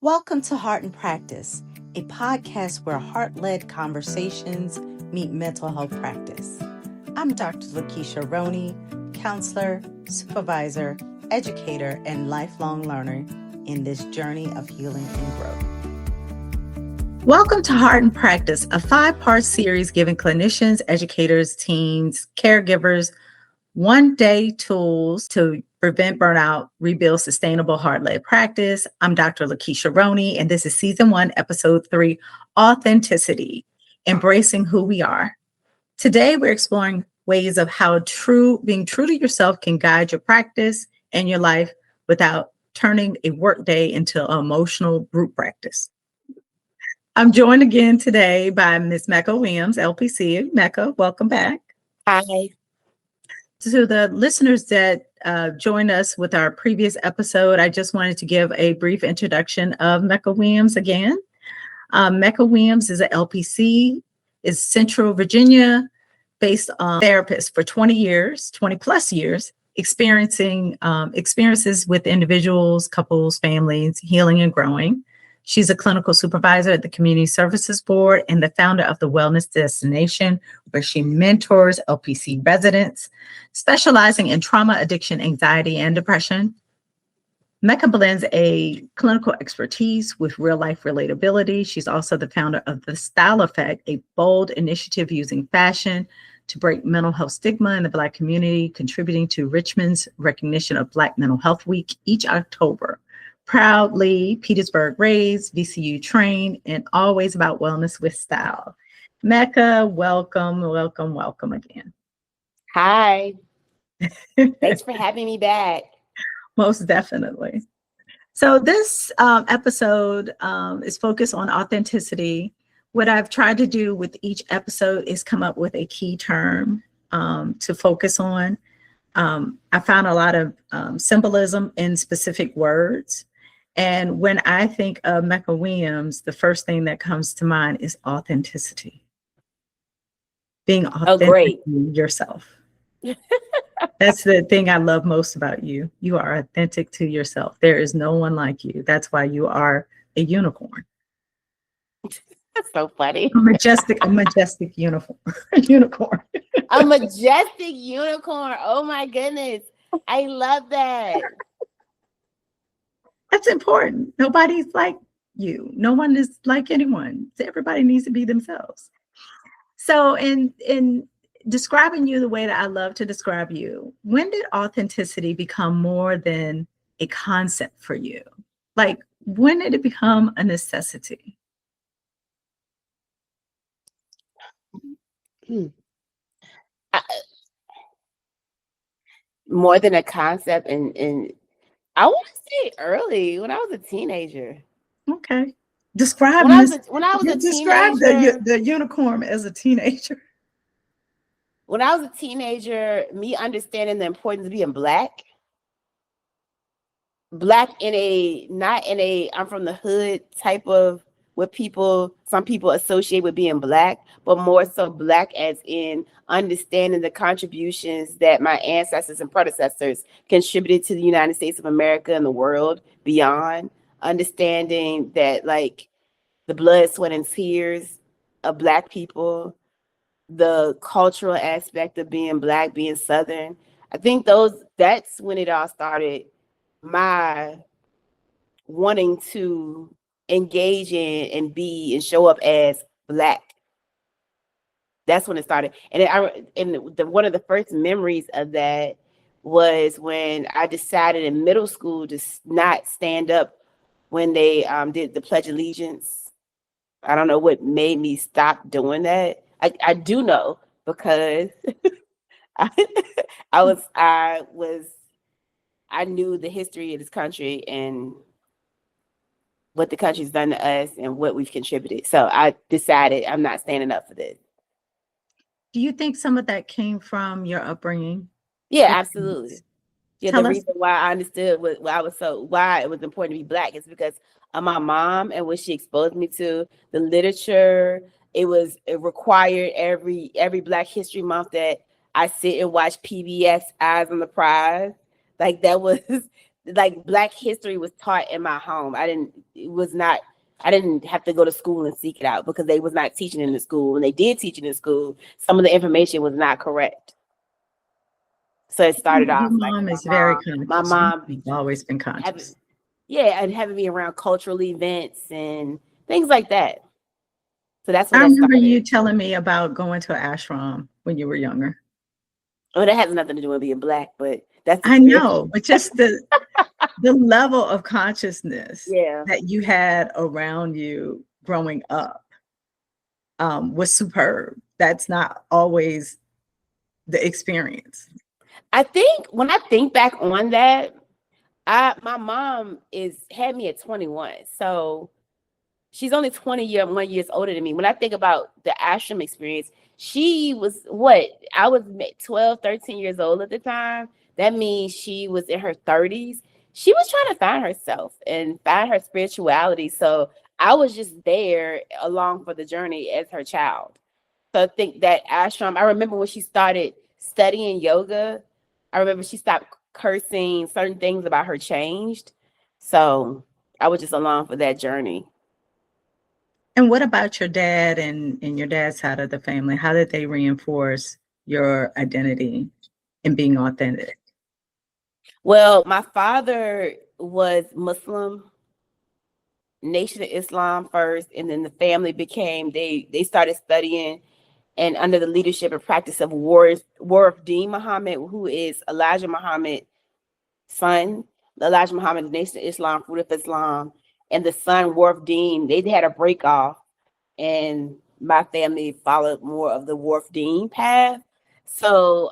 Welcome to Heart and Practice, a podcast where heart-led conversations meet mental health practice. I'm Dr. Lakesha Roney, counselor, supervisor, educator, and lifelong learner in this journey of healing and growth. Welcome to Heart and Practice, a 5-part series giving clinicians, educators, teams, caregivers, one-day tools to prevent burnout, rebuild sustainable heart-led practice. I'm Dr. Lakesha Roney, and this is Season 1, Episode 3, Authenticity, Embracing Who We Are. Today, we're exploring ways of how being true to yourself can guide your practice and your life without turning a workday into an emotional group practice. I'm joined again today by Ms. Mecca Williams, LPC. Mecca, welcome back. Hi. To the listeners that joined us with our previous episode, I just wanted to give a brief introduction of Mecca Williams again. Mecca Williams is an LPC, is Central Virginia based on therapist for 20 plus years, experiences with individuals, couples, families, healing and growing. She's a clinical supervisor at the Community Services Board and the founder of the Wellness Destination, where she mentors LPC residents, specializing in trauma, addiction, anxiety, and depression. Mecca blends a clinical expertise with real-life relatability. She's also the founder of The Style Effect, a bold initiative using fashion to break mental health stigma in the Black community, contributing to Richmond's recognition of Black Mental Health Week each October. Proudly Petersburg raised, VCU trained, and always about wellness with style. Mecca, welcome again. Hi. Thanks for having me back. Most definitely. So this episode is focused on authenticity. What I've tried to do with each episode is come up with a key term to focus on. I found a lot of symbolism in specific words. And when I think of Mecca Williams, the first thing that comes to mind is authenticity. Being authentic to yourself. That's the thing I love most about you. You are authentic to yourself. There is no one like you. That's why you are a unicorn. That's so funny. A majestic unicorn. Unicorn. A majestic unicorn. Oh my goodness. I love that. That's important. Nobody's like you. No one is like anyone. Everybody needs to be themselves. So in describing you the way that I love to describe you, when did authenticity become more than a concept for you? Like, when did it become a necessity? More than a concept, and I want to say early, when I was a teenager. Okay. Describe when I was a teenager. The unicorn as a teenager. When I was a teenager, me understanding the importance of being Black not in a I'm from the hood type of what some people associate with being Black, but more so Black as in understanding the contributions that my ancestors and predecessors contributed to the United States of America and the world beyond, understanding that like the blood, sweat, and tears of Black people, the cultural aspect of being Black, being Southern. I think that's when it all started, my wanting to engage in and be and show up as Black. That's when it started. And one of the first memories of that was when I decided in middle school to not stand up when they did the Pledge of Allegiance. I don't know what made me stop doing that. I do know because I knew the history of this country and what the country's done to us and what we've contributed. So I decided I'm not standing up for this. Do you think some of that came from your upbringing? Yeah, absolutely. Yeah, the reason why I understood why it was important to be Black is because of my mom and what she exposed me to, the literature. It required every Black History Month that I sit and watch PBS Eyes on the Prize. Like that was like Black history was taught in my home. I didn't have to go to school and seek it out because they was not teaching in the school. When they did teach in the school, some of the information was not correct. So it started Your off like mom is very my conscious. mom You've always been conscious. and having me around cultural events and things like that. So that's I where that remember started. you telling me about going to an ashram when you were younger. Well, that has nothing to do with being Black, but that's I know, but just the level of consciousness yeah. that you had around you growing up was superb. That's not always the experience. I think when I think back on that, my mom had me at 21. So she's only 1 years older than me. When I think about the ashram experience, she was I was 12, 13 years old at the time. That means she was in her 30s. She was trying to find herself and find her spirituality. So I was just there along for the journey as her child. So I think that ashram, I remember when she started studying yoga, I remember she stopped cursing, certain things about her changed. So I was just along for that journey. And what about your dad and your dad's side of the family? How did they reinforce your identity and being authentic? Well, my father was Muslim, Nation of Islam first, and then the family they started studying and under the leadership and practice of Warith Deen Muhammad, who is Elijah Muhammad's son. Elijah Muhammad, the Nation of Islam, Fruit of Islam, and the son Warith Deen, they had a break off, and my family followed more of the Warith Deen path. So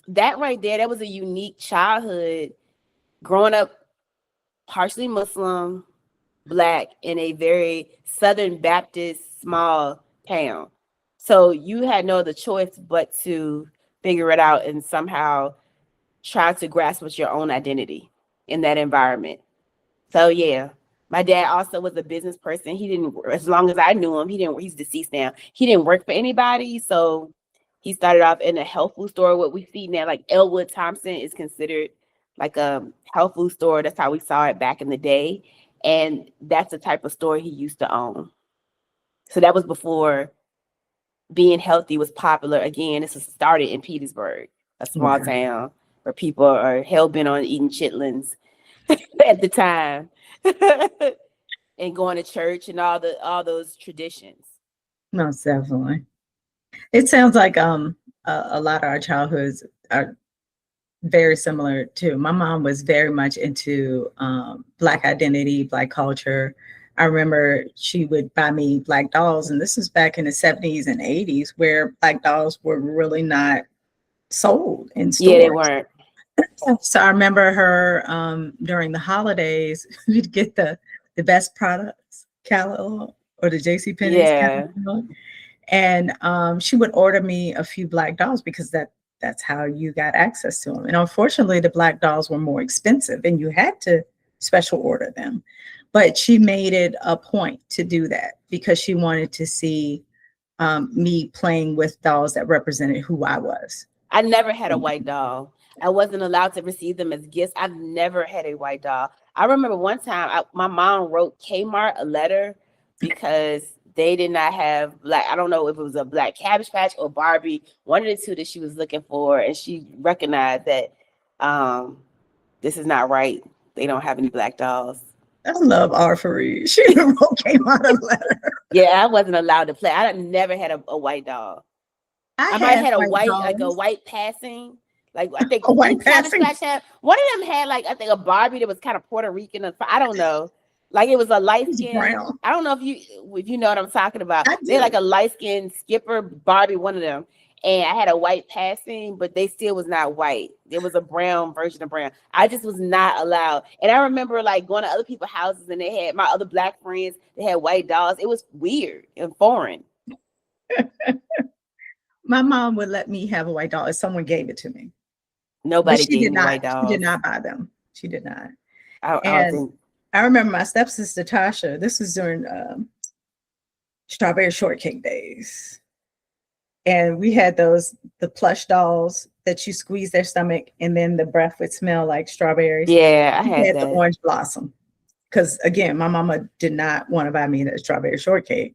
that right there, that was a unique childhood, growing up partially Muslim, Black in a very Southern Baptist small town. So you had no other choice but to figure it out and somehow try to grasp with your own identity in that environment. So yeah, my dad also was a business person. He didn't, as long as I knew him, he's deceased now. He didn't work for anybody. So he started off in a health food store. What we see now, like Elwood Thompson is considered like a health food store. That's how we saw it back in the day. And that's the type of store he used to own. So that was before being healthy was popular. Again, this was started in Petersburg, a small town where people are hell-bent on eating chitlins at the time. And going to church and all those traditions. Most definitely. It sounds like a lot of our childhoods are very similar too. My mom was very much into Black identity, Black culture. I remember she would buy me Black dolls, and this was back in the 70s and 80s where Black dolls were really not sold in stores. Yeah, they weren't. So I remember her during the holidays, we'd get the best products, Callow or the JCPenney's. Yeah. Callow. And she would order me a few Black dolls because that's how you got access to them. And unfortunately, the Black dolls were more expensive and you had to special order them. But she made it a point to do that because she wanted to see me playing with dolls that represented who I was. I never had a white doll. I wasn't allowed to receive them as gifts. I've never had a white doll. I remember one time my mom wrote Kmart a letter because they did not have Black. I don't know if it was a Black Cabbage Patch or Barbie, one of the two that she was looking for. And she recognized that this is not right. They don't have any Black dolls. I love Arfarie. She wrote Kmart a letter. Yeah, I wasn't allowed to play. I never had a white doll. I might have had a white dolls. Like a white passing. Like I think a white passing. One of them had like I think a Barbie that was kind of Puerto Rican. I don't know. Like it was a light skin. I don't know if you know what I'm talking about. They're like a light skin Skipper Barbie, one of them. And I had a white passing, but they still was not white. There was a brown version of brown. I just was not allowed. And I remember like going to other people's houses and they had my other Black friends. They had white dolls. It was weird and foreign. My mom would let me have a white doll if someone gave it to me. Nobody gave me white dolls. She did not buy them. She did not. I remember my stepsister Tasha. This was during strawberry shortcake days. And we had the plush dolls that you squeeze their stomach and then the breath would smell like strawberries. Yeah, I We had had the that. orange blossom. Because again, my mama did not want to buy me the strawberry shortcake.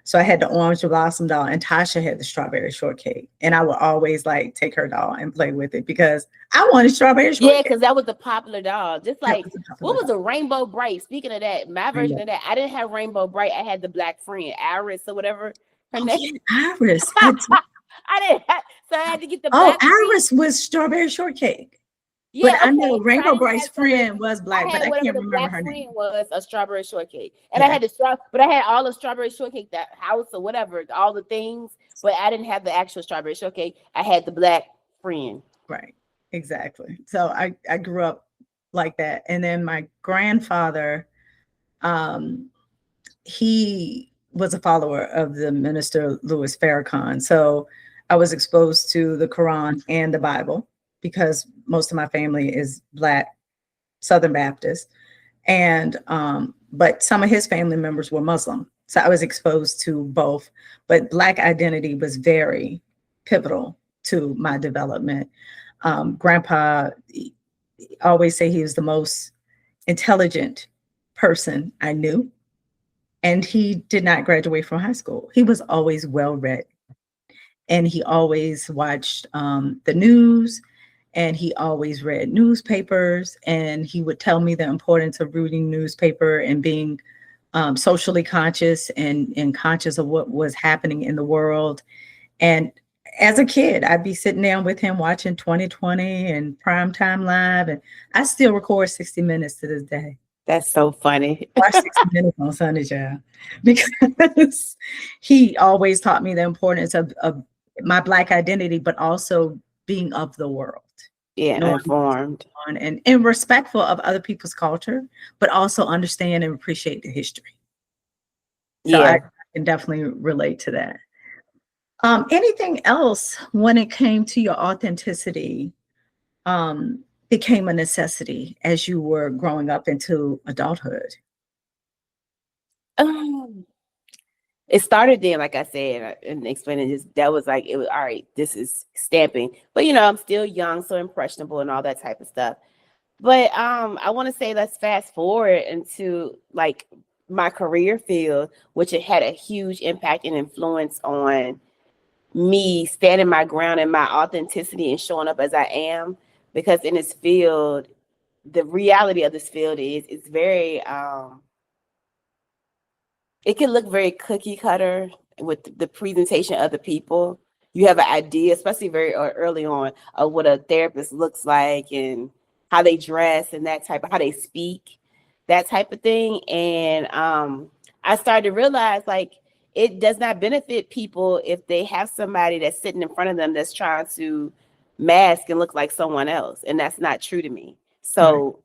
So I had the orange blossom doll and Tasha had the strawberry shortcake. And I would always like take her doll and play with it because I wanted strawberry Yeah, shortcake. because that was the popular doll. Just That like, was a what popular was doll. a Rainbow Bright? Speaking of that, my version of that, I didn't have Rainbow Bright. I had the black friend, Iris or whatever her name. Yeah, Iris. I didn't have, so I had to get the Oh, black friend. Iris was strawberry shortcake. But Yeah, I know okay. So I Rainbow didn't Bright's have so friend was I black, but had I whatever can't the remember black her friend name. was, a strawberry shortcake. And I Yeah, had but I had all the strawberry shortcake, that house or whatever, all the things, but I didn't have the actual strawberry shortcake. I had the black friend. right. Exactly. So I grew up like that. And then my grandfather, um, he was a follower of the minister Louis Farrakhan. So I was exposed to the Quran and the Bible because most of my family is Black Southern Baptist. And but some of his family members were Muslim. So I was exposed to both. But Black identity was very pivotal to my development. Grandpa always say he was the most intelligent person I knew. And he did not graduate from high school. He was always well read. And he always watched the news and he always read newspapers. And he would tell me the importance of reading newspaper and being socially conscious and conscious of what was happening in the world. And as a kid, I'd be sitting down with him watching 2020 and Primetime Live. And I still record 60 Minutes to this day. That's so funny. Watch 60 Minutes on Sunday, child, because he always taught me the importance of my Black identity, but also being of the world, Yeah, knowing informed. and respectful of other people's culture, but also understand and appreciate the history. So Yeah. I can definitely relate to that. Anything else when it came to your authenticity became a necessity as you were growing up into adulthood? It started then, like I said, and explaining this, that was like, it was all right, this is stamping. But I'm still young, so impressionable and all that type of stuff. But I want to say, let's fast forward into like my career field, which it had a huge impact and influence on me standing my ground and my authenticity and showing up as I am. Because in this field, the reality of this field is it's very it can look very cookie cutter with the presentation of the people. You have an idea, especially very early on, of what a therapist looks like and how they dress and that type of, how they speak, that type of thing. And I started to realize, like, it does not benefit people if they have somebody that's sitting in front of them that's trying to mask and look like someone else. And that's not true to me. So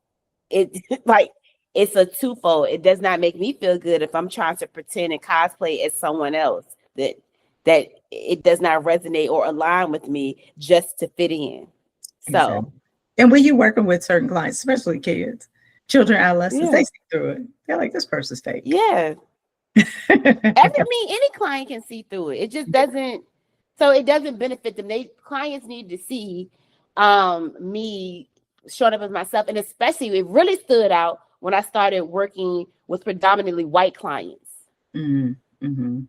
it like, it's a twofold. It does not make me feel good if I'm trying to pretend and cosplay as someone else that it does not resonate or align with me just to fit in. So, exactly. And when you're working with certain clients, especially kids, children, adolescents, they see through it. They're like, this person's fake. Yeah. Any client can see through it. It just doesn't. So it doesn't benefit them. Clients need to see me showing up as myself, and especially it really stood out when I started working with predominantly white clients. Mm-hmm.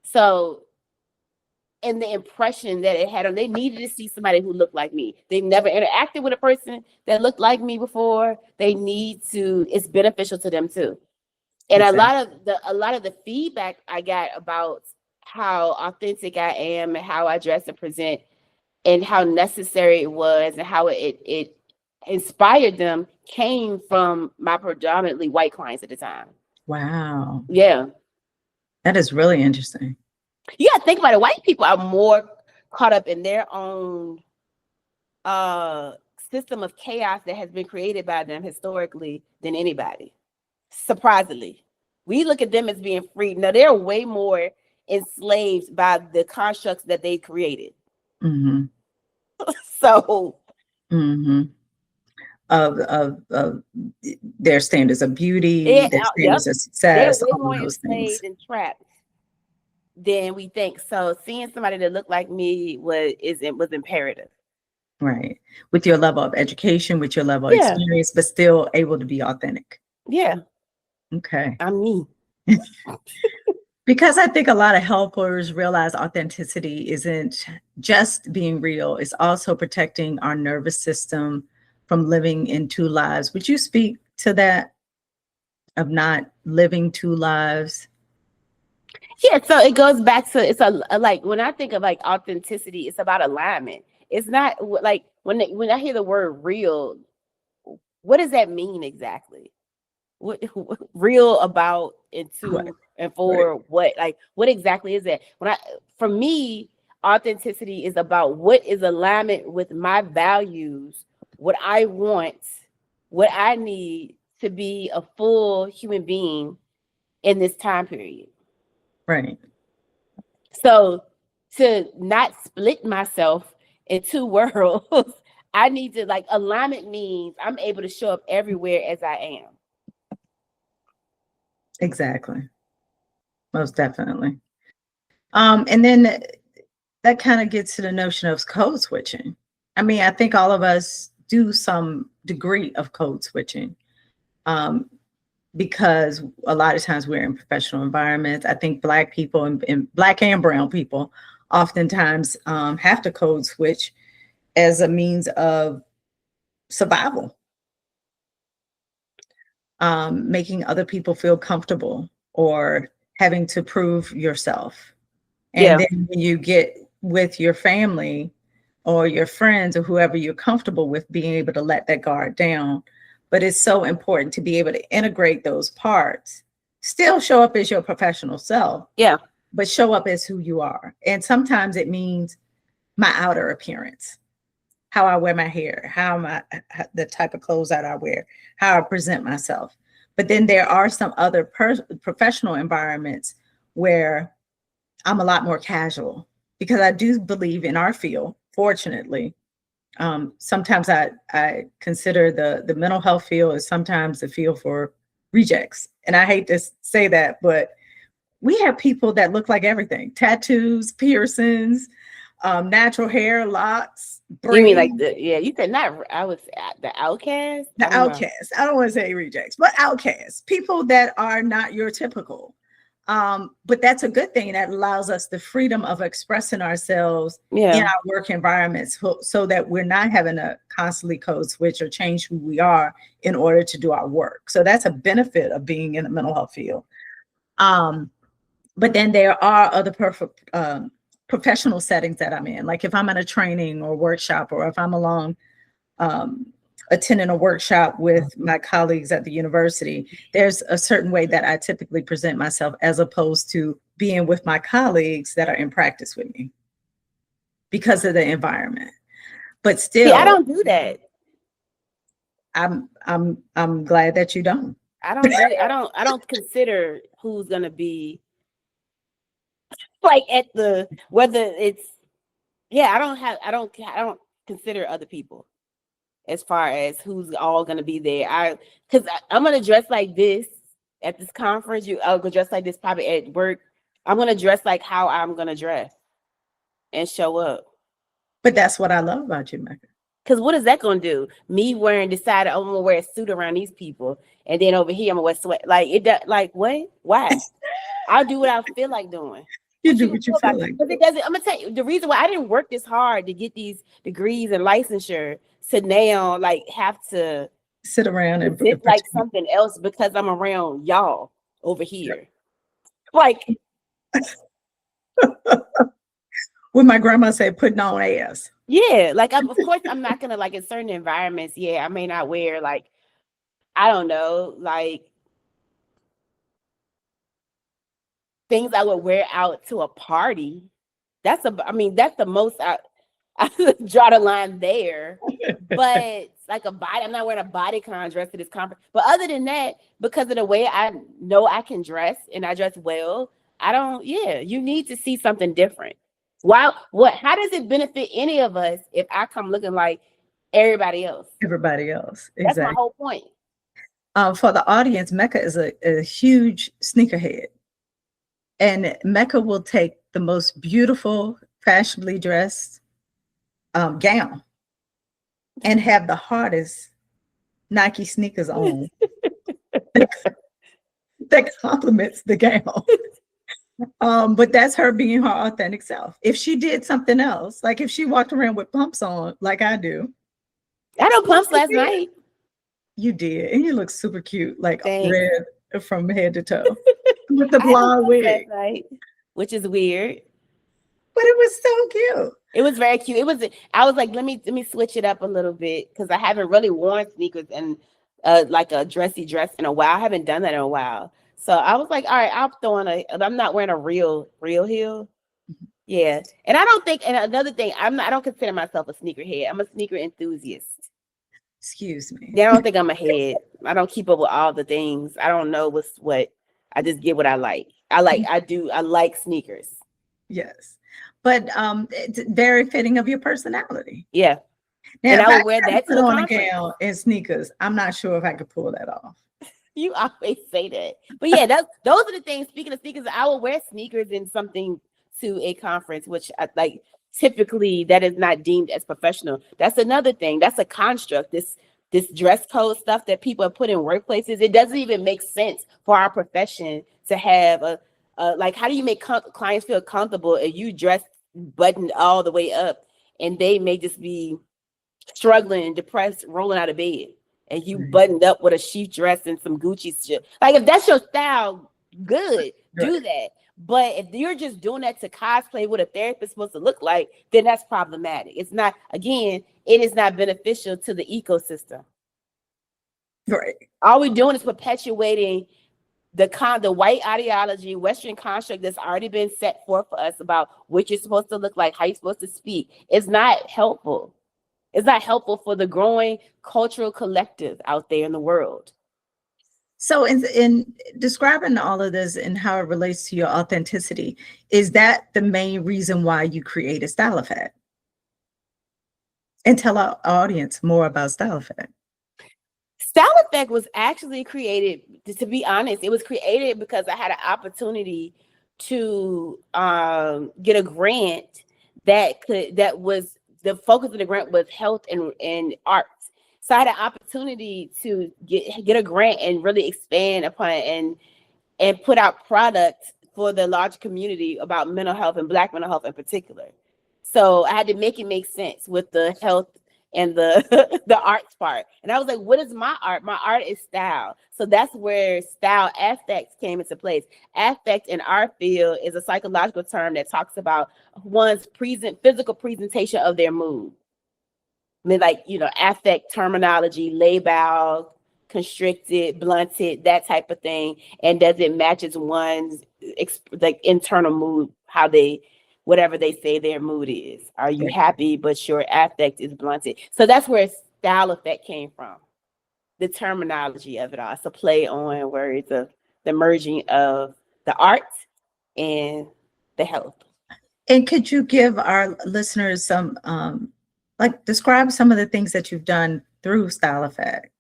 So, and the impression that it had on, they needed to see somebody who looked like me. They've never interacted with a person that looked like me before. They need to. It's beneficial to them too. And exactly. a lot of the feedback I got about how authentic I am and how I dress and present and how necessary it was and how it inspired them came from my predominantly white clients at the time. Wow. Yeah. That is really interesting. You gotta think about it. White people are more caught up in their own system of chaos that has been created by them historically than anybody. Surprisingly. We look at them as being free. No, they're way more enslaved by the constructs that they created. Mm-hmm. So, of their standards of beauty, their standards of success, they're way all more of those things. enslaved and trapped. than we think. So seeing somebody that looked like me was imperative. Right. With your level of education, with your level of Yeah. experience, but still able to be authentic. Yeah. Okay. I'm me. Because I think a lot of helpers realize authenticity isn't just being real, it's also protecting our nervous system from living in two lives. Would you speak to that, of not living two lives? Yeah, so it goes back to it's like when I think of like authenticity, it's about alignment. It's not like when I hear the word real, what does that mean exactly? What real about and Right. to and for what? Like what exactly is that? For me, authenticity is about what is alignment with my values, what I want, what I need to be a full human being in this time period. Right. So to not split myself in two worlds, I need to like alignment means I'm able to show up everywhere as I am. Exactly. Most definitely. And then that kind of gets to the notion of code switching. I mean, I think all of us do some degree of code switching, because a lot of times we're in professional environments. I think Black people and Black and brown people oftentimes have to code switch as a means of survival, making other people feel comfortable or having to prove yourself. And Yeah. then when you get with your family or your friends or whoever you're comfortable with, being able to let that guard down. But it's so important to be able to integrate those parts, still show up as your professional self, Yeah. but show up as who you are. And sometimes it means my outer appearance, how I wear my hair, the type of clothes that I wear, how I present myself. But then there are some other professional environments where I'm a lot more casual, because I do believe in our field, fortunately. Sometimes I consider the mental health field is sometimes the field for rejects. And I hate to say that, but we have people that look like everything: tattoos, piercings, natural hair, locks, You mean like braids. you said not I was the outcast? I The don't know. outcasts. I don't want to say rejects, but outcasts, people that are not your typical. But that's a good thing. That allows us the freedom of expressing ourselves in Yeah. our work environments, so that we're not having to constantly code switch or change who we are in order to do our work. So that's a benefit of being in the mental health field. But then there are other professional settings that I'm in. Like if I'm at a training or workshop, or if I'm along attending a workshop with my colleagues at the university, there's a certain way that I typically present myself, as opposed to being with my colleagues that are in practice with me, because of the environment. But See, I still, don't do that. I'm glad that you don't. I don't consider who's gonna be like at the whether it's I don't consider other people as far as who's all gonna be there. Because I'm gonna dress like this at this conference. I'll go dress like this probably at work. I'm gonna dress like how I'm gonna dress and show up. But that's what I love about you, Mecca. Because what is that gonna do? Me decided I'm gonna wear a suit around these people, and then over here I'm gonna wear sweat. Like like what? Why? I'll do what I feel like doing. You What do you gonna what do you about feel it? like. Because it doesn't. I'm gonna tell you the reason why I didn't work this hard to get these degrees and licensure to now like have to Sit around and present like something else because I'm around y'all over here. Like when my grandma said, putting on airs. yeah, like of course I'm not gonna like in certain environments. Yeah, I may not wear like I don't know like things I would wear out to a party. That's the most I draw the line there. But like a body, I'm not wearing a bodycon dress to this conference. But other than that, because of the way I know I can dress and I dress well, you need to see something different. How does it benefit any of us if I come looking like everybody else? Everybody else. That's my Exactly. whole point. For the audience, Mecca is a huge sneakerhead. And Mecca will take the most beautiful, fashionably dressed gown and have the hardest Nike sneakers on that complements the gown. But that's her being her authentic self. If she did something else, like if she walked around with pumps on, like I do. I had pumps last night. You did. And you look super cute, like Thanks. red from head to toe with the blonde wig. Which is weird. But it was so cute. It was very cute. I was like, let me switch it up a little bit because I haven't really worn sneakers and like a dressy dress in a while. I haven't done that in a while. So I was like, all right, I'll throw on I'm not wearing a real heel. Yeah. And I don't think, and another thing, I don't consider myself a sneakerhead. I'm a sneaker enthusiast. Excuse me. Yeah, I don't think I'm a head. I don't keep up with all the things. I don't know what. I just get what I like. I like sneakers. Yes. But it's very fitting of your personality. Yeah. Now, and I would wear that to the on conference. A gown and sneakers. I'm not sure if I could pull that off. You always say that. But yeah, those are the things. Speaking of sneakers, I will wear sneakers in something to a conference, which I like. Typically, that is not deemed as professional. That's another thing. That's a construct. This dress code stuff that people have put in workplaces. It doesn't even make sense for our profession to have a like. How do you make clients feel comfortable if you dress buttoned all the way up and they may just be struggling, depressed, rolling out of bed, and you buttoned up with a chic dress and some Gucci shit? Like, if that's your style, good, do that. But if you're just doing that to cosplay what a therapist is supposed to look like, then that's problematic. It's not, again, it is not beneficial to the ecosystem. Right. All we're doing is perpetuating the white ideology, Western construct that's already been set forth for us about what you're supposed to look like, how you're supposed to speak. It's not helpful. It's not helpful for the growing cultural collective out there in the world. So in describing all of this and how it relates to your authenticity, is that the main reason why you created Style Effect? And tell our audience more about Style Effect. Style Effect was actually created, to be honest, it was created because I had an opportunity to get a grant that was, the focus of the grant was health and arts. So I had an opportunity to get a grant and really expand upon it and put out products for the large community about mental health and Black mental health in particular. So I had to make it make sense with the health and the the arts part. And I was like, what is my art? My art is style. So that's where style affects came into place. Affect in our field is a psychological term that talks about one's physical presentation of their mood. I mean, like, affect terminology, labile, constricted, blunted, that type of thing. And does it matches one's like internal mood, whatever they say their mood is. Are you happy, but your affect is blunted? So that's where Style Effect came from. The terminology of it all. It's a play on words of the merging of the art and the health. And could you give our listeners some, describe some of the things that you've done through Style Effect?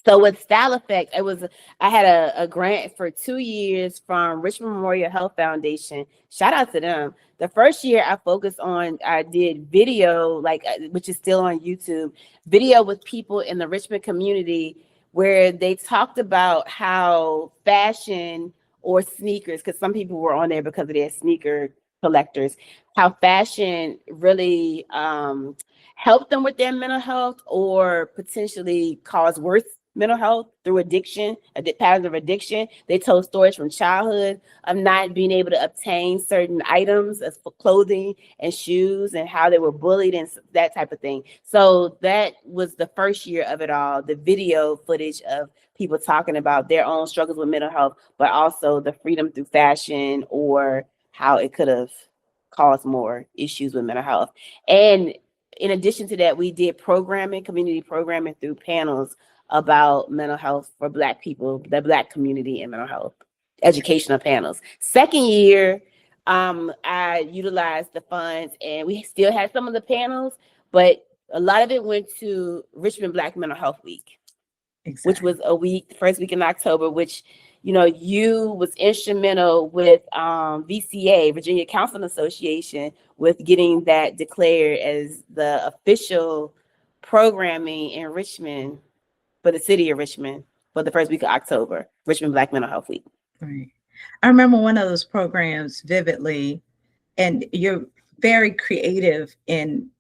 So with Style Effect, I had a grant for 2 years from Richmond Memorial Health Foundation. Shout out to them. The first year I did video, which is still on YouTube, video with people in the Richmond community where they talked about how fashion or sneakers, because some people were on there because of their sneaker collectors, how fashion really helped them with their mental health or potentially cause worse mental health through addiction, patterns of addiction. They told stories from childhood of not being able to obtain certain items as for clothing and shoes and how they were bullied and that type of thing. So that was the first year of it all, the video footage of people talking about their own struggles with mental health, but also the freedom through fashion or how it could have caused more issues with mental health. And in addition to that, we did community programming through panels about mental health for Black people, the Black community and mental health, educational panels. Second year, I utilized the funds and we still had some of the panels, but a lot of it went to Richmond Black Mental Health Week, which was a week, first week in October, which you was instrumental with VCA, Virginia Counseling Association, with getting that declared as the official programming in Richmond for the city of Richmond for the first week of October, Richmond Black Mental Health Week. Right. I remember one of those programs vividly, and you're very creative in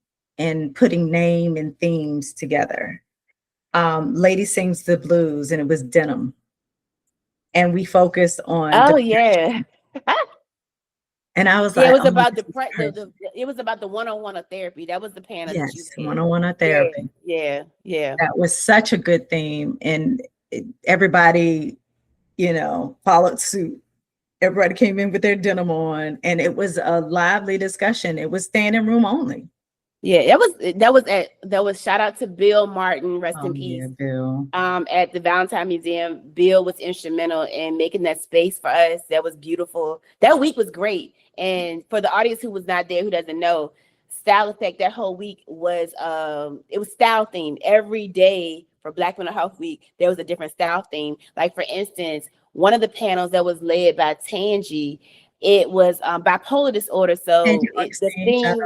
putting name and themes together. Lady Sings the Blues, and it was denim. And we focused on Yeah. And I was Yeah, like, it was oh, about it was about the one-on-one of therapy. That was the panel that you yes, did. one-on-one of therapy. Yeah. That was such a good theme, and everybody, followed suit. Everybody came in with their denim on, and it was a lively discussion. It was standing room only. Yeah, that was shout out to Bill Martin, rest in peace. Yeah, Bill. At the Valentine Museum, Bill was instrumental in making that space for us. That was beautiful. That week was great. And for the audience who was not there, who doesn't know, Style Effect, that whole week was it was style themed. Every day for Black Mental Health Week, there was a different style theme. Like, for instance, one of the panels that was led by Tangi, it was bipolar disorder. So the theme.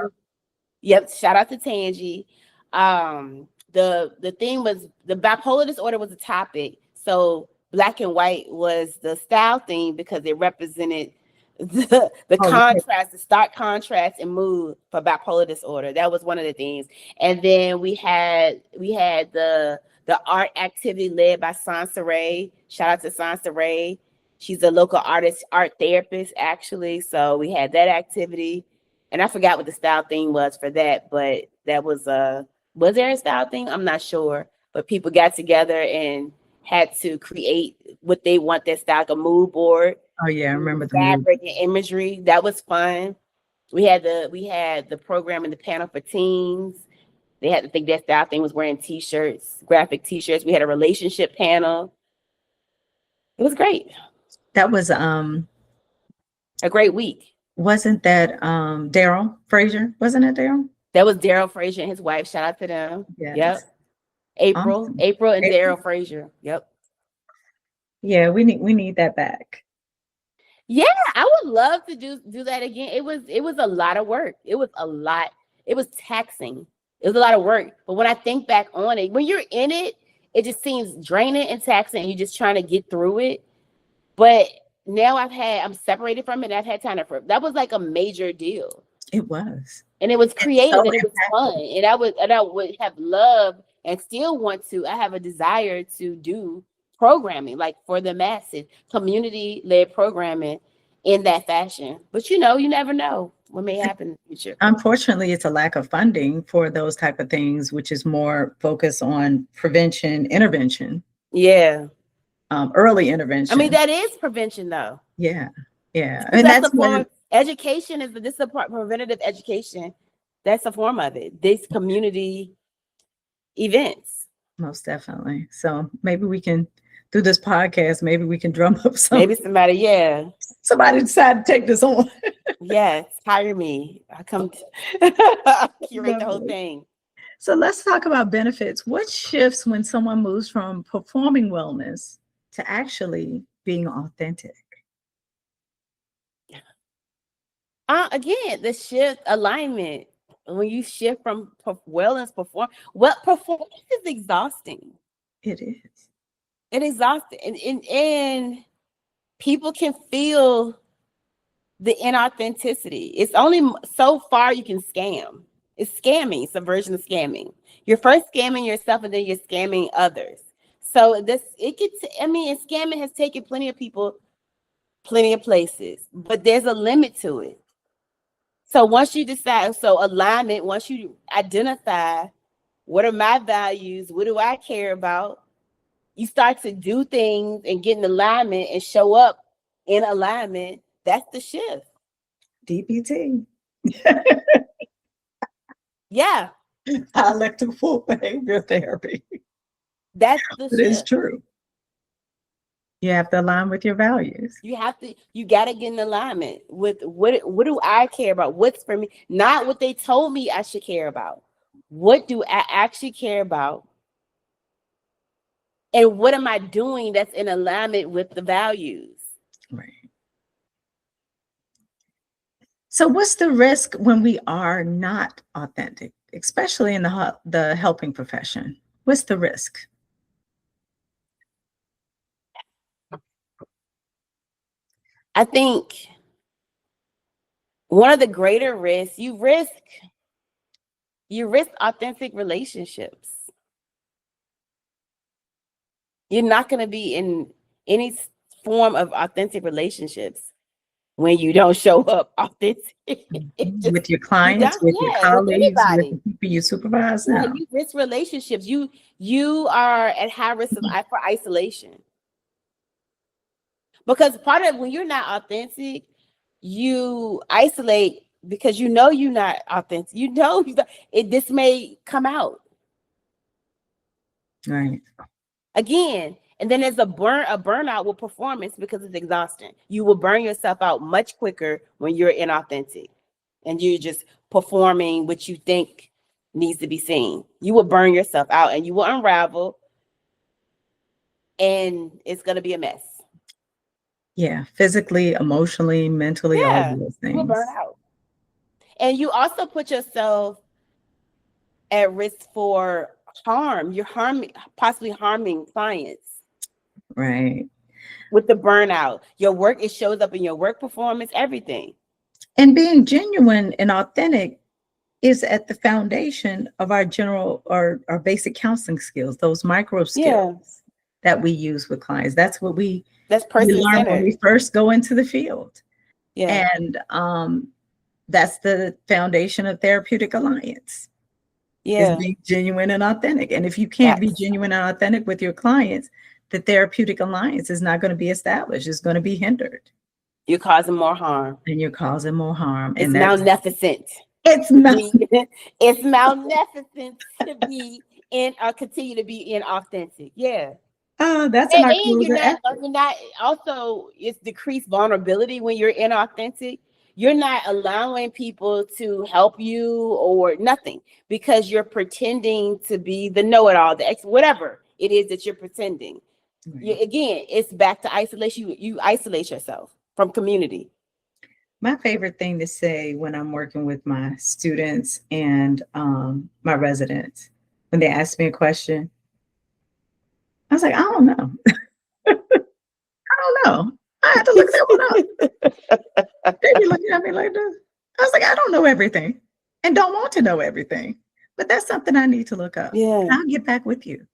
Yep, shout out to Tangi. The theme was the bipolar disorder was a topic. So black and white was the style theme because it represented the contrast, the stark contrast and mood for bipolar disorder. That was one of the themes. And then we had the art activity led by Sansaray. Shout out to Sansaray. She's a local artist, art therapist, actually. So we had that activity. And I forgot what the style theme was for that, but that was there a style theme? I'm not sure. But people got together and had to create what they want their style, like a mood board. Oh yeah, I remember the fabric and imagery. That was fun. We had the program in the panel for teens. They had to think their style thing was wearing t-shirts, graphic t-shirts. We had a relationship panel. It was great. That was a great week. Wasn't that Daryl Frazier? Wasn't it Daryl? That was Daryl Frazier and his wife. Shout out to them. Yes. Yep. April and Daryl Frazier. Yep. Yeah, we need that back. Yeah, I would love to do that again. It was a lot of work. It was a lot. It was taxing. It was a lot of work. But when I think back on it, when you're in it, it just seems draining and taxing, and you're just trying to get through it. But now I'm separated from it. And I've had time to. That was like a major deal. It was, and it was creative, and it was fun, and I would have loved and still want to. I have a desire to do programming like for the masses, community-led programming in that fashion. But you never know what may happen in the future. Unfortunately, it's a lack of funding for those type of things, which is more focused on prevention, intervention. Yeah. Early intervention. I mean, that is prevention, though. Yeah. And that's a form of education. This is a preventative education. That's a form of it. These community events. Most definitely. So maybe we can, through this podcast, maybe we can drum up some. Maybe somebody decide to take this on. Yes, hire me. I come to curate the whole thing. So let's talk about benefits. What shifts when someone moves from performing wellness to actually being authentic? Again, the shift, alignment. When you shift from performance is exhausting. It is. It's exhausting, and people can feel the inauthenticity. It's only so far you can scam. It's scamming. It's a version of scamming. You're first scamming yourself, and then you're scamming others. So scamming has taken plenty of people, plenty of places, but there's a limit to it. So once you decide, alignment, once you identify what are my values, what do I care about, you start to do things and get in alignment and show up in alignment. That's the shift. DBT. Yeah. Dialectical behavior therapy. That's the shift. It is true. You have to align with your values. You got to get in alignment with what do I care about? What's for me? Not what they told me I should care about. What do I actually care about? And what am I doing that's in alignment with the values? Right. So what's the risk when we are not authentic, especially in the helping profession? What's the risk? I think one of the greater risks, you risk authentic relationships. You're not going to be in any form of authentic relationships when you don't show up authentic. With your clients, with your colleagues, with the people you supervise. Yeah, you risk relationships. You are at high risk for isolation. Because part of when you're not authentic, you isolate because you know you're not authentic. You know this may come out. Right. Again, and then there's a burnout with performance because it's exhausting. You will burn yourself out much quicker when you're inauthentic and you're just performing what you think needs to be seen. You will burn yourself out and you will unravel, and it's going to be a mess. Yeah, physically, emotionally, mentally, all of those things. You will burn out. And you also put yourself at risk for harm. You're possibly harming clients. Right. With the burnout, your work, it shows up in your work performance, everything. And being genuine and authentic is at the foundation of our general or our basic counseling skills, those micro skills that we use with clients. That's what we learn when we first go into the field. Yeah. And that's the foundation of Therapeutic Alliance. Yeah. Is being genuine and authentic. And if you can't be genuine and authentic with your clients, the Therapeutic Alliance is not going to be established. It's going to be hindered. You're causing more harm. And you're causing more harm. It's malfeasant. It's malfeasant to be in or continue to be inauthentic. Yeah. Oh, that's an you're not also it's decreased vulnerability when you're inauthentic. You're not allowing people to help you or nothing because you're pretending to be the know-it-all, whatever it is that you're pretending. Right. Again, it's back to isolation. You isolate yourself from community. My favorite thing to say when I'm working with my students and my residents, when they ask me a question, I was like, I don't know. I don't know. I had to look that one up. They be looking at me like this. I was like, I don't know everything and don't want to know everything, but that's something I need to look up. Yeah. I'll get back with you.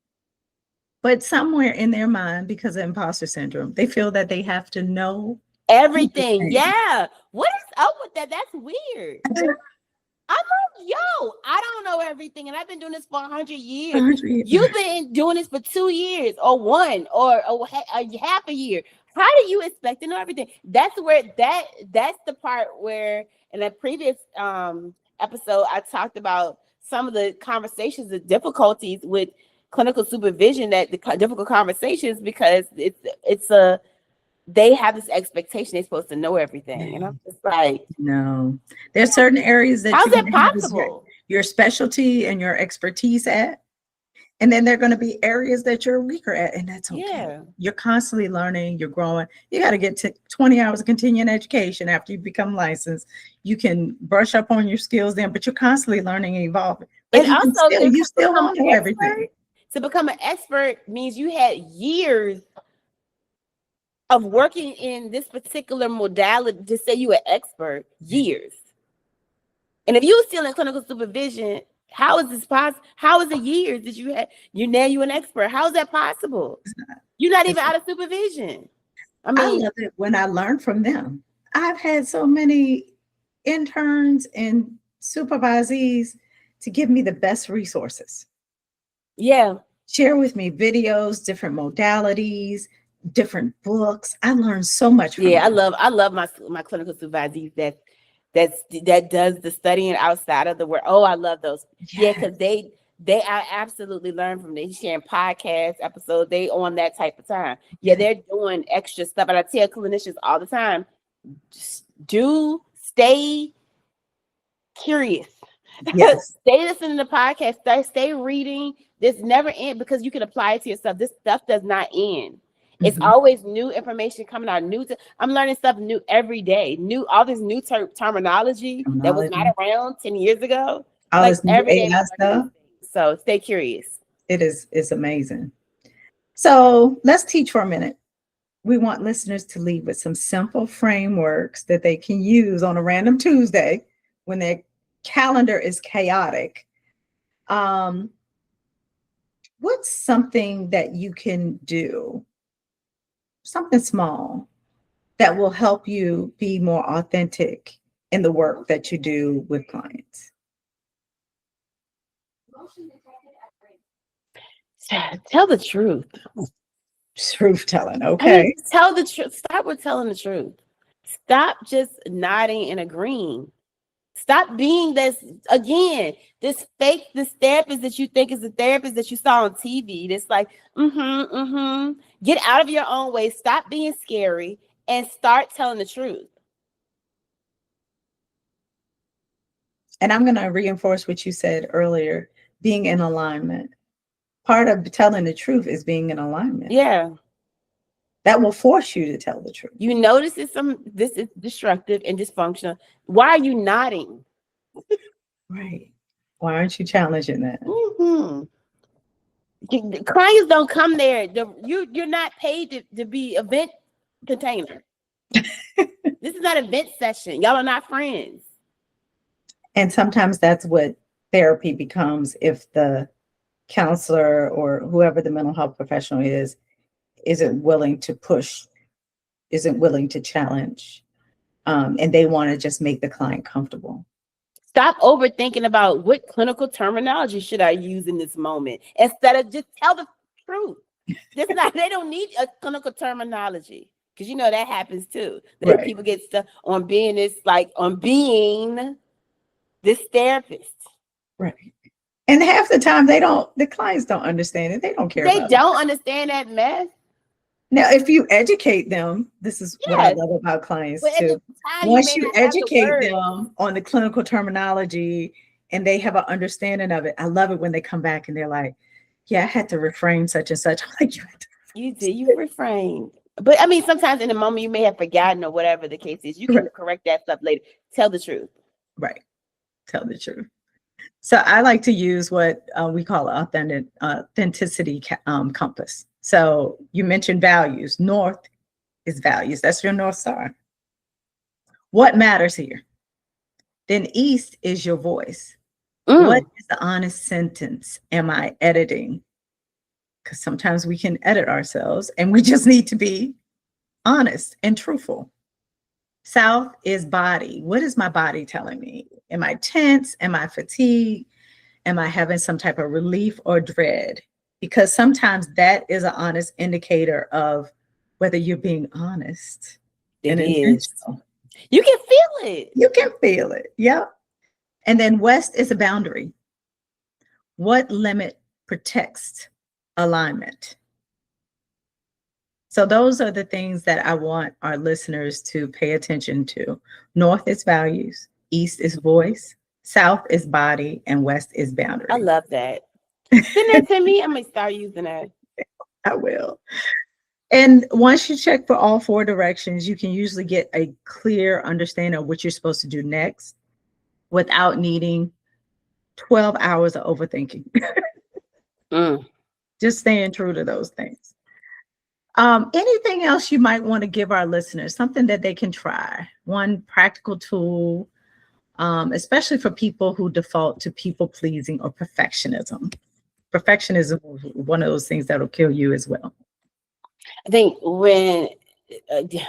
But somewhere in their mind, because of imposter syndrome, they feel that they have to know everything. Yeah. What is up with that? That's weird. I'm like, yo, I don't know everything. And I've been doing this for 100 years. 100 years. You've been doing this for 2 years or one or half a year. How do you expect to know everything? That's where that's the part where in a previous episode, I talked about some of the conversations, the difficulties with clinical supervision, that the difficult conversations, because they have this expectation they're supposed to know everything. And I'm just like, no, there's certain areas that how's that possible? Your specialty and your expertise at. And then there are going to be areas that you're weaker at, and that's okay. Yeah. You're constantly learning, you're growing. You got to get to 20 hours of continuing education after you become licensed. You can brush up on your skills then, but you're constantly learning and evolving. But and also, you still don't know everything. To become an expert means you had years of working in this particular modality to say you an expert, years. And if you were still in clinical supervision, how is this possible? How is the years that you had? You're an expert. How is that possible? You're not even out of supervision. I mean, I love it when I learn from them. I've had so many interns and supervisees to give me the best resources. Yeah. Share with me videos, different modalities, different books. I learned so much from them. I love my clinical supervisees that does the studying outside of the work. Oh, I love those. Yeah, because they I absolutely learn from them. They sharing podcast episodes. They on that type of time. Yeah, they're doing extra stuff. And I tell clinicians all the time, just stay curious. Yes. Stay listening to podcasts. Stay reading. This never end because you can apply it to yourself. This stuff does not end. It's Mhm. always new information coming out. I'm learning stuff new every day. All this new terminology that was not around 10 years ago. All Like this new every day. AI stuff. So stay curious. It's amazing. So let's teach for a minute. We want listeners to leave with some simple frameworks that they can use on a random Tuesday when their calendar is chaotic. What's something that you can do, something small, that will help you be more authentic in the work that you do with clients? Tell the truth. Truth telling, okay. Tell the truth. Stop with telling the truth. Stop just nodding and agreeing. Stop being this fake, this therapist that you think is the therapist that you saw on TV. That's like, Get out of your own way. Stop being scary and start telling the truth. And I'm going to reinforce what you said earlier, being in alignment. Part of telling the truth is being in alignment. Yeah. That will force you to tell the truth. You notice this is destructive and dysfunctional. Why are you nodding? Right. Why aren't you challenging that? Clients don't come there. You're not paid to be event container. This is not an event session. Y'all are not friends. And sometimes that's what therapy becomes if the counselor or whoever the mental health professional isn't willing to push, isn't willing to challenge, and they want to just make the client comfortable. Stop overthinking about what clinical terminology should I use in this moment instead of just tell the truth. They don't need a clinical terminology because that happens too. Right. People get stuck on being this therapist. Right. And half the time the clients don't understand it. They don't care. They don't understand that mess. Now, if you educate them, this is what I love about clients too. Once you educate them on the clinical terminology and they have an understanding of it, I love it when they come back and they're like, yeah, I had to refrain such and such. I'm like, you refrained. But I mean, sometimes in the moment you may have forgotten or whatever the case is. You can correct that stuff later. Tell the truth. Right. Tell the truth. So I like to use what we call authenticity compass. So you mentioned values. North is values. That's your North Star. What matters here? Then East is your voice. What is the honest sentence am I editing? Because sometimes we can edit ourselves and we just need to be honest and truthful. South is body. What is my body telling me? Am I tense? Am I fatigued? Am I having some type of relief or dread? Because sometimes that is an honest indicator of whether you're being honest. It is. You can feel it. You can feel it. Yeah. And then West is a boundary. What limit protects alignment? So those are the things that I want our listeners to pay attention to. North is values. East is voice. South is body. And West is boundary. I love that. Send that to me. I'm going to start using that. I will. And once you check for all four directions, you can usually get a clear understanding of what you're supposed to do next without needing 12 hours of overthinking. Just staying true to those things. Anything else you might want to give our listeners, something that they can try, one practical tool, especially for people who default to people pleasing or perfectionism. Perfectionism is one of those things that will kill you as well. I think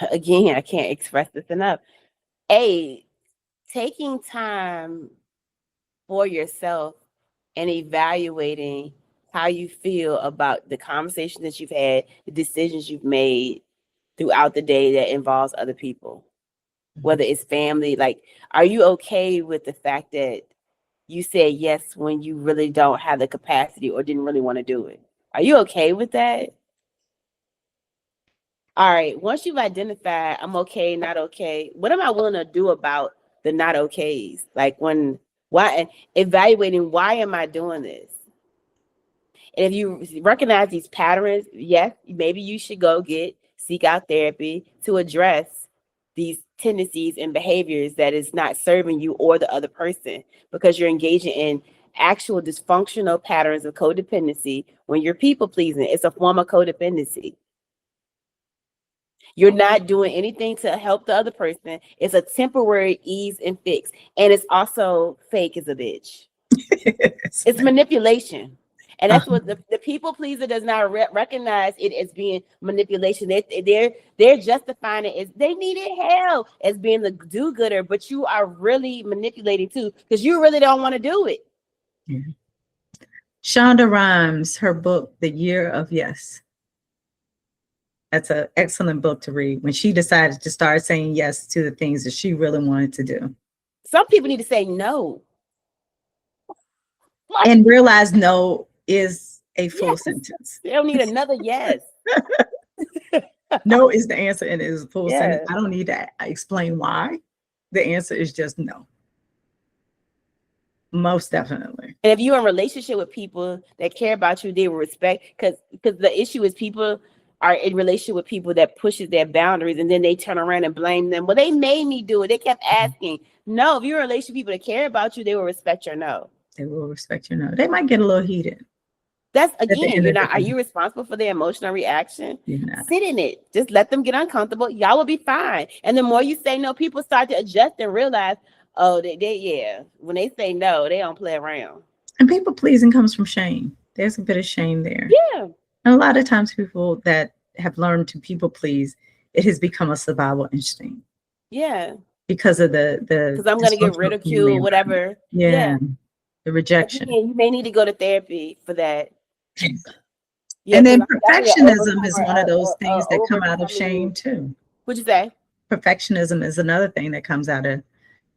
again, I can't express this enough. Taking time for yourself and evaluating how you feel about the conversations that you've had, the decisions you've made throughout the day that involves other people, whether it's family. Like, are you okay with the fact that you said yes when you really don't have the capacity or didn't really want to do it? Are you okay with that? All right, once you've identified I'm okay, not okay, what am I willing to do about the not okays? Like evaluating why am I doing this? And if you recognize these patterns, yes, maybe you should seek out therapy to address these tendencies and behaviors that is not serving you or the other person, because you're engaging in actual dysfunctional patterns of codependency. When you're people pleasing, it's a form of codependency. You're not doing anything to help the other person. It's a temporary ease and fix. And it's also fake as a bitch. It's manipulation. And that's what the people pleaser does not recognize it as being manipulation. They're justifying it as they needed help as being the do-gooder, but you are really manipulating too, because you really don't want to do it. Yeah. Shonda Rhimes, her book, The Year of Yes. That's an excellent book to read when she decided to start saying yes to the things that she really wanted to do. Some people need to say no. And realize no is a full sentence. They don't need another yes. No is the answer, and it is a full sentence. I don't need to explain why. The answer is just no. Most definitely. And if you're in a relationship with people that care about you, they will respect, because the issue is people are in relationship with people that pushes their boundaries, and then they turn around and blame them. Well, they made me do it. They kept asking. No, if you're in a relationship with people that care about you, they will respect your no. They will respect your no. They might get a little heated. That's again, are you responsible for their emotional reaction? Sit in it. Just let them get uncomfortable. Y'all will be fine. And the more you say no, people start to adjust and realize, oh, when they say no, they don't play around. And people pleasing comes from shame. There's a bit of shame there. Yeah. And a lot of times people that have learned to people please, it has become a survival instinct. Yeah. Because of because I'm going to get ridiculed, whatever. Yeah. The rejection. Again, you may need to go to therapy for that. Yeah, and then perfectionism is one of those things that come out of shame too. What'd you say? Perfectionism is another thing that comes out of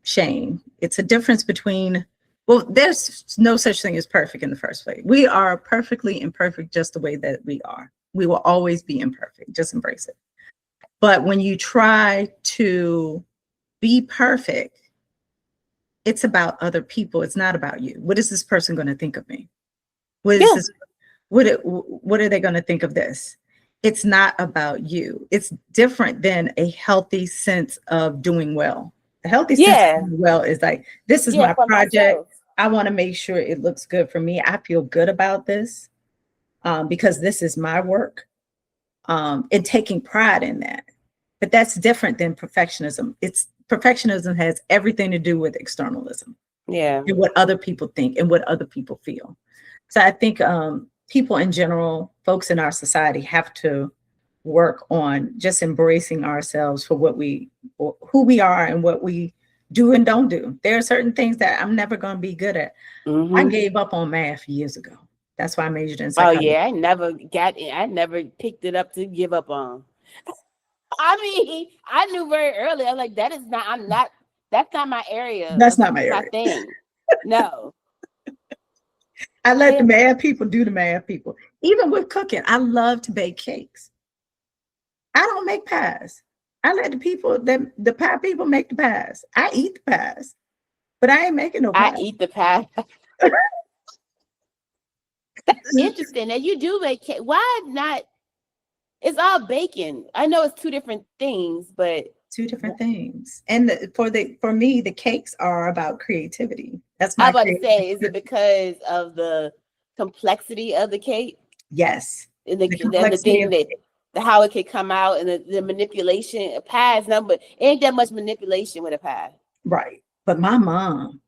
shame. It's a difference between, well, there's no such thing as perfect in the first place. We are perfectly imperfect just the way that we are. We will always be imperfect. Just embrace it. But when you try to be perfect, it's about other people. It's not about you. What is this person going to think of me? What are they going to think of this? It's not about you. It's different than a healthy sense of doing well. A healthy sense of doing well is like, this is my project. Myself. I want to make sure it looks good for me. I feel good about this because this is my work, and taking pride in that. But that's different than perfectionism. Perfectionism has everything to do with externalism. Yeah. And what other people think and what other people feel. So I think people in general, folks in our society have to work on just embracing ourselves for who we are and what we do and don't do. There are certain things that I'm never going to be good at. Mm-hmm. I gave up on math years ago. That's why I majored in psychology. Oh yeah, I never picked it up to give up on. I mean, I knew very early. I'm like, that's not my area. That's not my area. Thing. No. I let the math people do the math people. Even with cooking, I love to bake cakes. I don't make pies. I let the pie people make the pies. I eat the pies, but I ain't making no pies. I eat the pie. That's interesting that you do make cake. Why not? It's all bacon. I know it's two different things, but two different things. And for me, the cakes are about creativity. That's my. I was about to say, is it because of the complexity of the cake? Yes. And the thing that how it could come out and the manipulation of pies. No, but ain't that much manipulation with a pie. Right. But my mom,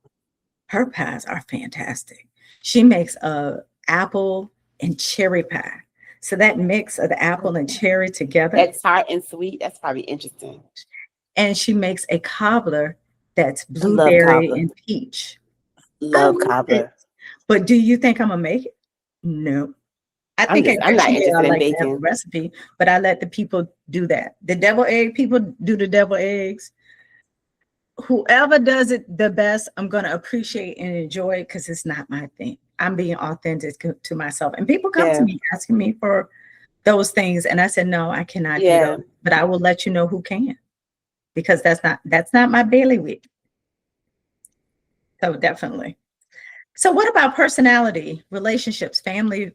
her pies are fantastic. She makes a apple and cherry pie. So that mix of the apple and cherry together. That's tart and sweet. That's probably interesting. And she makes a cobbler that's blueberry and peach. Love cobbler. But do you think I'm going to make it? No. I'm not interested in baking the recipe, but I let the people do that. The deviled egg people do the deviled eggs. Whoever does it the best, I'm going to appreciate and enjoy it because it's not my thing. I'm being authentic to myself. And people come to me asking me for those things. And I said, no, I cannot do those, but I will let you know who can, because that's not my bailiwick. So definitely. So what about personality, relationships, family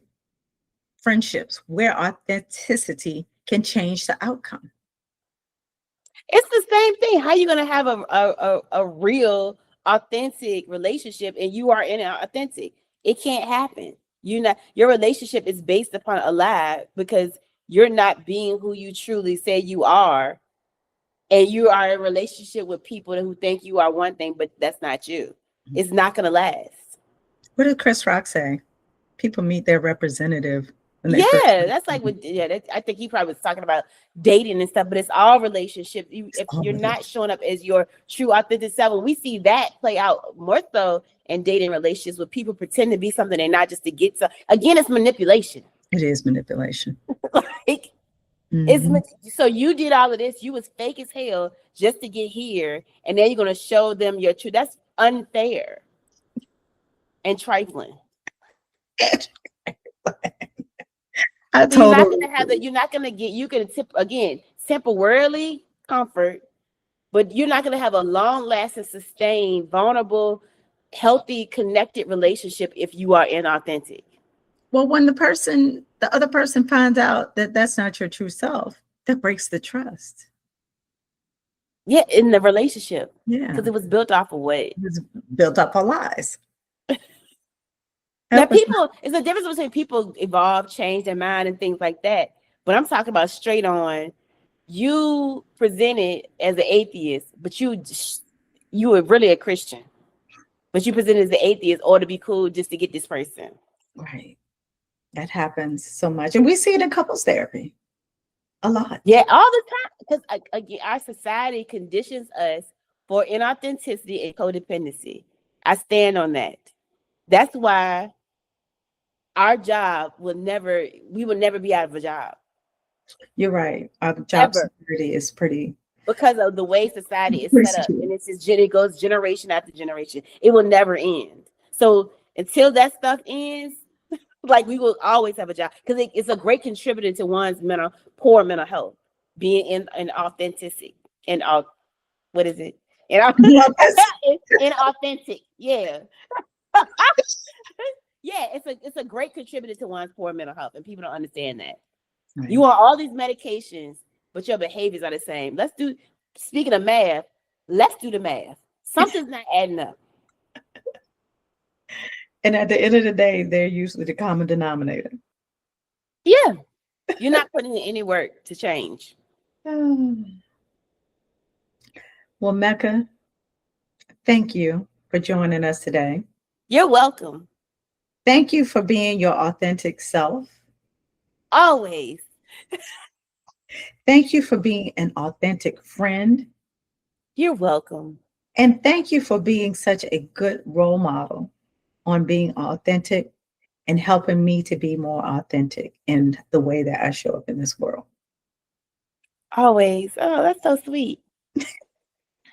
friendships where authenticity can change the outcome. It's the same thing. How you gonna have a real authentic relationship and you are inauthentic? It can't happen. Your relationship is based upon a lie because you're not being who you truly say you are, and you are in a relationship with people who think you are one thing, but that's not you. It's not gonna last. What did Chris Rock say? People meet their representative. When they first That's like I think he probably was talking about dating and stuff, but it's all relationships. If you're not showing up as your true authentic self, we see that play out more so in dating relationships where people pretend to be something they're not just to get to. Again, it's manipulation. It is manipulation. Like, so you did all of this. You was fake as hell just to get here, and then you're gonna show them your true. That's unfair and trifling. You're not gonna have that. You're not gonna get. You can temporarily comfort, but you're not gonna have a long-lasting, sustained, vulnerable, healthy, connected relationship if you are inauthentic. Well, when the other person finds out that that's not your true self, that breaks the trust. Yeah, in the relationship. Yeah, because it was built off of what? It was built up of lies. Now, it's a difference between people evolve, change their mind, and things like that. But I'm talking about straight on. You presented as an atheist, but you were really a Christian. But you presented as an atheist or to be cool just to get this person. Right. That happens so much. And we see it in couples therapy a lot. Yeah, all the time. Because our society conditions us for inauthenticity and codependency. I stand on that. That's why our job we will never be out of a job. You're right. Our job security is pretty. Because of the way society is set up. And it goes generation after generation. It will never end. So until that stuff ends, like we will always have a job. Because it's a great contributor to one's poor mental health. Being in authenticity. What is it? Inauthentic. Yeah. Yeah, it's a great contributor to one's poor mental health, and people don't understand that. Right. You want all these medications, but your behaviors are the same. Speaking of math, let's do the math. Something's not adding up. And at the end of the day, they're usually the common denominator. Yeah. You're not putting in any work to change. Well, Mecca, thank you for joining us today. You're welcome. Thank you for being your authentic self. Always. Thank you for being an authentic friend. You're welcome. And thank you for being such a good role model on being authentic and helping me to be more authentic in the way that I show up in this world. Always. Oh, that's so sweet.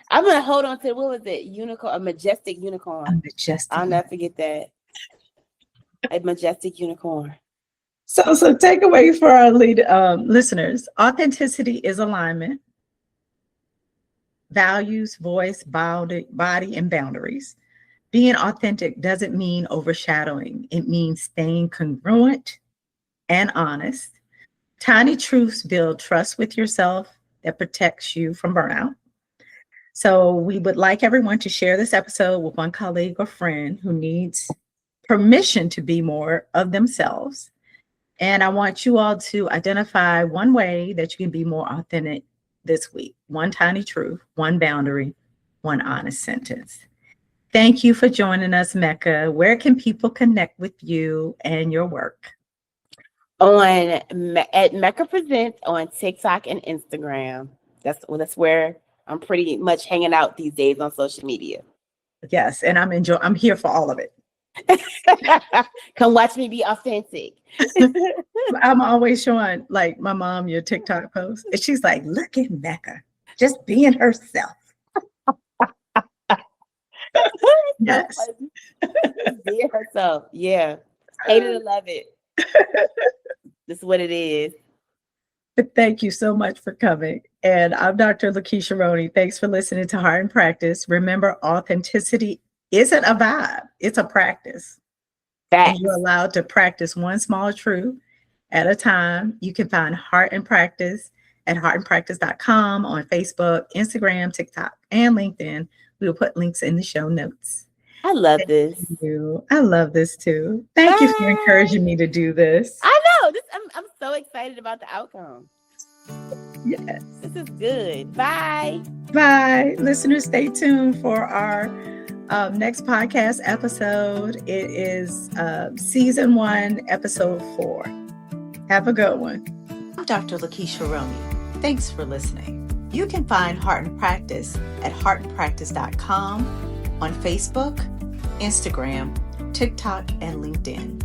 I'm going to hold on to, what was it? Unicorn, a majestic unicorn. A majestic. I'll never forget that. A majestic unicorn. So takeaway for our listeners: authenticity is alignment, values, voice, body, and boundaries. Being authentic doesn't mean overshadowing. It means staying congruent and honest. Tiny truths build trust with yourself that protects you from burnout. So we would like everyone to share this episode with one colleague or friend who needs permission to be more of themselves. And I want you all to identify one way that you can be more authentic this week. One tiny truth, one boundary, one honest sentence. Thank you for joining us, Mecca. Where can people connect with you and your work? At Mecca Presents on TikTok and Instagram. That's where I'm pretty much hanging out these days on social media. Yes, and I'm here for all of it. Come watch me be authentic. I'm always showing, like, my mom your TikTok post, and she's like, look at Mecca, just being herself. Yes. Being herself. Yeah. Hate it or love it. This is what it is. But thank you so much for coming. And I'm Dr. Lakesha Roney. Thanks for listening to Heart and Practice. Remember, authenticity isn't a vibe, it's a practice. And you're allowed to practice one small truth at a time. You can find Heart and Practice at heartandpractice.com on Facebook, Instagram, TikTok, and LinkedIn. We will put links in the show notes. I love Thank this. you. I love this too. Thank you for encouraging me to do this. I know. I'm so excited about the outcome. Yes. This is good. Bye. Bye. Listeners, stay tuned for our next podcast episode. It is season 1, episode 4. Have a good one. I'm Dr. Lakesha Roney. Thanks for listening. You can find Heart and Practice at heartandpractice.com on Facebook, Instagram, TikTok, and LinkedIn.